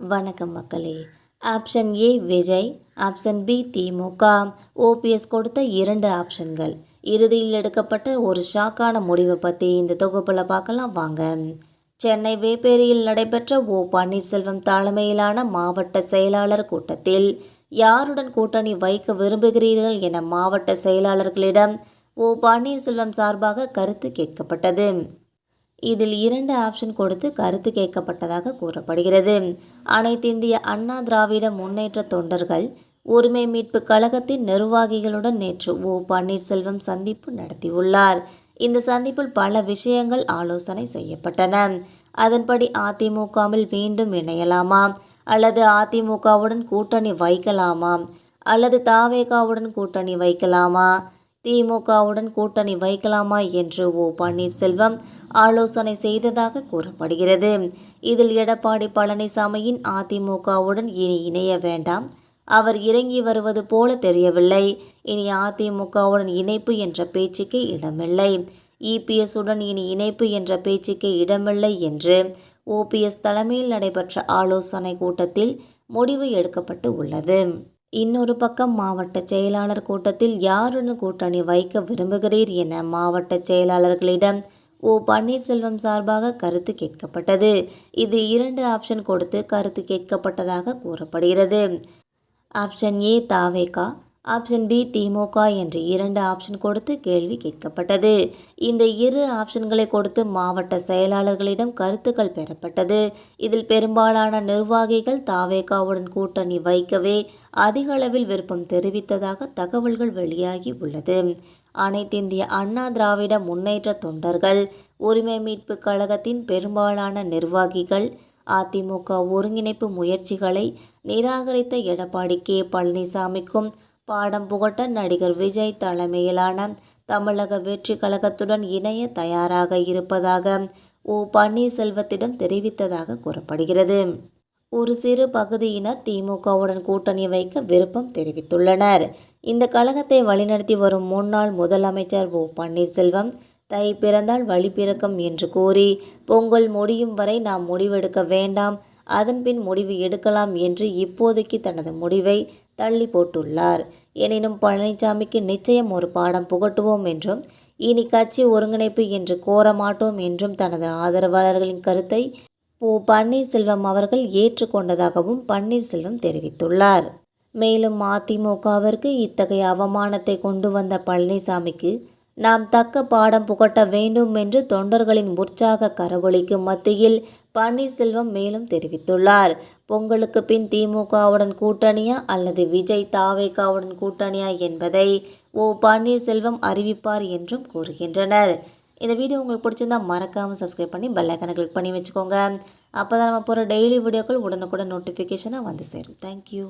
வணக்கம் மக்களே. Option A Vijay, option B DMK. OPS கொடுத்த 2 ஆப்ஷன்கள். இறுதியில் எடுக்கப்பட்ட ஒரு ஷாக்கான முடிவை பற்றி இந்த தொகுப்பில் பார்க்கலாம் வாங்க. சென்னை வேப்பேரியில் நடைபெற்ற பன்னீர்செல்வம் தலைமையிலான மாவட்ட செயலாளர் கூட்டத்தில் யாருடன் கூட்டணி வைக்க விரும்புகிறீர்கள் என மாவட்ட செயலாளர்களிடம் பன்னீர்செல்வம் சார்பாக கருத்து கேட்கப்பட்டது. இதில் 2 ஆப்ஷன் கொடுத்து கருத்து கேட்கப்பட்டதாக கூறப்படுகிறது. அனைத்திந்திய அண்ணா திராவிட முன்னேற்ற தொண்டர்கள் உரிமை மீட்பு கழகத்தின் நிர்வாகிகளுடன் நேற்று பன்னீர்செல்வம் சந்திப்பு நடத்தியுள்ளார். இந்த சந்திப்பில் பல விஷயங்கள் ஆலோசனை செய்யப்பட்டன. அதன்படி அதிமுகவில் மீண்டும் இணையலாமா அல்லது அதிமுகவுடன் கூட்டணி வைக்கலாமா அல்லது தாவேகாவுடன் கூட்டணி வைக்கலாமா, திமுகவுடன் கூட்டணி வைக்கலாமா என்று பன்னீர்செல்வம் ஆலோசனை செய்ததாக கூறப்படுகிறது. இதில் எடப்பாடி பழனிசாமியின் அதிமுகவுடன் இனி இணைய வேண்டாம், அவர் இறங்கி வருவது போல தெரியவில்லை, இனி அதிமுகவுடன் இணைப்பு என்ற பேச்சுக்கே இடமில்லை, இபிஎஸ்ஸுடன் இனி இணைப்பு என்ற பேச்சுக்கே இடமில்லை என்று ஓபிஎஸ் தலைமையில் நடைபெற்ற ஆலோசனை கூட்டத்தில் முடிவு எடுக்கப்பட்டு உள்ளது. இன்னொரு பக்கம் மாவட்ட செயலாளர் கூட்டத்தில் யாருடன் கூட்டணி வைக்க விரும்புகிறீர் என மாவட்ட செயலாளர்களிடம் பன்னீர்செல்வம் சார்பாக கருத்து கேட்கப்பட்டது. இதில் 2 ஆப்ஷன் கொடுத்து கருத்து கேட்கப்பட்டதாக கூறப்படுகிறது. Option A TVK, option B DMK என்று 2 ஆப்ஷன் கொடுத்து கேள்வி கேட்கப்பட்டது. இந்த 2 ஆப்ஷன்களை கொடுத்து மாவட்ட செயலாளர்களிடம் கருத்துக்கள் பெறப்பட்டது. இதில் பெரும்பாலான நிர்வாகிகள் தாவேகாவுடன் கூட்டணி வைக்கவே அதிக அளவில் விருப்பம் தெரிவித்ததாக தகவல்கள் வெளியாகி உள்ளது. அனைத்திந்திய அண்ணா திராவிட முன்னேற்ற தொண்டர்கள் உரிமை மீட்பு கழகத்தின் பெரும்பாலான நிர்வாகிகள் அதிமுக ஒருங்கிணைப்பு முயற்சிகளை நிராகரித்த எடப்பாடி பழனிசாமிக்கும் பாடம் புகட்ட நடிகர் விஜய் தலைமையிலான தமிழக வெற்றி கழகத்துடன் இணைய தயாராக இருப்பதாக பன்னீர்செல்வத்திடம் தெரிவித்ததாக கூறப்படுகிறது. ஒரு சிறு பகுதியினர் திமுகவுடன் கூட்டணி வைக்க விருப்பம் தெரிவித்துள்ளனர். இந்த கழகத்தை வழிநடத்தி வரும் முன்னாள் முதலமைச்சர் பன்னீர்செல்வம் தை பிறந்தால் வழி பிறக்கும் என்று கூறி பொங்கல் முடியும் வரை நாம் முடிவெடுக்க வேண்டாம், அதன்பின் முடிவு எடுக்கலாம் என்று இப்போதைக்கு தனது முடிவை தள்ளி போட்டுள்ளார். எனினும் பழனிசாமிக்கு நிச்சயம் ஒரு பாடம் புகட்டுவோம் என்றும் இனி கட்சி ஒருங்கிணைப்பு என்று கோர மாட்டோம் என்றும் தனது ஆதரவாளர்களின் கருத்தை பன்னீர்செல்வம் அவர்கள் ஏற்றுக்கொண்டதாகவும் பன்னீர்செல்வம் தெரிவித்துள்ளார். மேலும் அதிமுகவிற்கு இத்தகைய அவமானத்தை கொண்டு வந்த பழனிசாமிக்கு நாம் தக்க பாடம் புகட்ட வேண்டும் என்று தொண்டர்களின் உற்சாக கரவொலிக்கு மத்தியில் பன்னீர்செல்வம் மேலும் தெரிவித்துள்ளார். பொங்கலுக்கு பின் திமுகவுடன் கூட்டணியா அல்லது விஜய் தாவேகாவுடன் கூட்டணியா என்பதை பன்னீர்செல்வம் அறிவிப்பார் என்றும் கூறுகின்றனர். இந்த வீடியோ உங்களுக்கு பிடிச்சிருந்தா மறக்காமல் சப்ஸ்கிரைப் பண்ணி பெல் ஐகானை கிளிக் பண்ணி வச்சுக்கோங்க. அப்போ தான் நம்ம போகிற டெய்லி வீடியோக்கள் உடனுக்குடன் நோட்டிஃபிகேஷனாக வந்து சேரும். தேங்க்யூ.